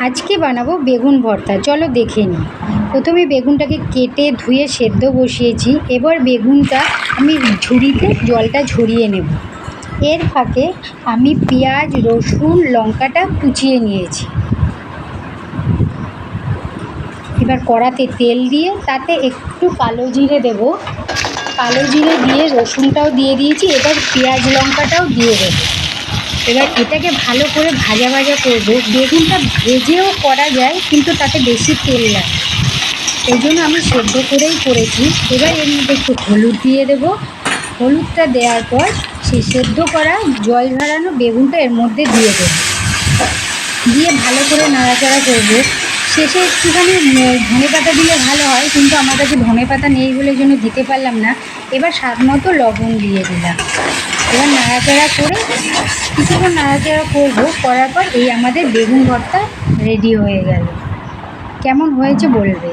আজকে বানাবো বেগুন ভর্তা। চলো দেখে নিই। প্রথমে বেগুনটাকে কেটে ধুয়ে সেদ্ধ বসিয়েছি। এবার বেগুনটা আমি ঝুড়িতে জলটা ঝরিয়ে নেব। এর ফাঁকে আমি পেঁয়াজ, রসুন, লঙ্কাটা কুচিয়ে নিয়েছি। এবার কড়াতে তেল দিয়ে তাতে একটু কালো জিরে দেব। কালো জিরে দিয়ে রসুনটাও দিয়ে দিয়েছি। এবার পেঁয়াজ লঙ্কাটাও দিয়ে দেবো। এবার এটাকে ভালো করে ভাজা ভাজা করবো। বেগুনটা ভেজেও করা যায়, কিন্তু তাতে বেশি তেল লাগে, এই জন্য আমি সেদ্ধ করেই করেছি। এবার এর মধ্যে একটু হলুদ দিয়ে দেবো। হলুদটা দেওয়ার পর সেই সেদ্ধ করা জল ঝরানো বেগুনটা এর মধ্যে দিয়ে দেবো। দিয়ে ভালো করে নাড়াচাড়া করবো। শেষে একটুখানি ধনে পাতা দিলে ভালো হয়, কিন্তু আমার কাছে ধনে পাতা নেই বলে জন্য দিতে পারলাম না। এবার স্বাদ মতো লবণ দিয়ে দিলাম। এবার নাড়াচাড়া করে কিছুক্ষণ নাড়াচাড়া করবো। করার পর এই আমাদের বেগুন ভর্তা রেডি হয়ে গেল। কেমন হয়েছে বলবে।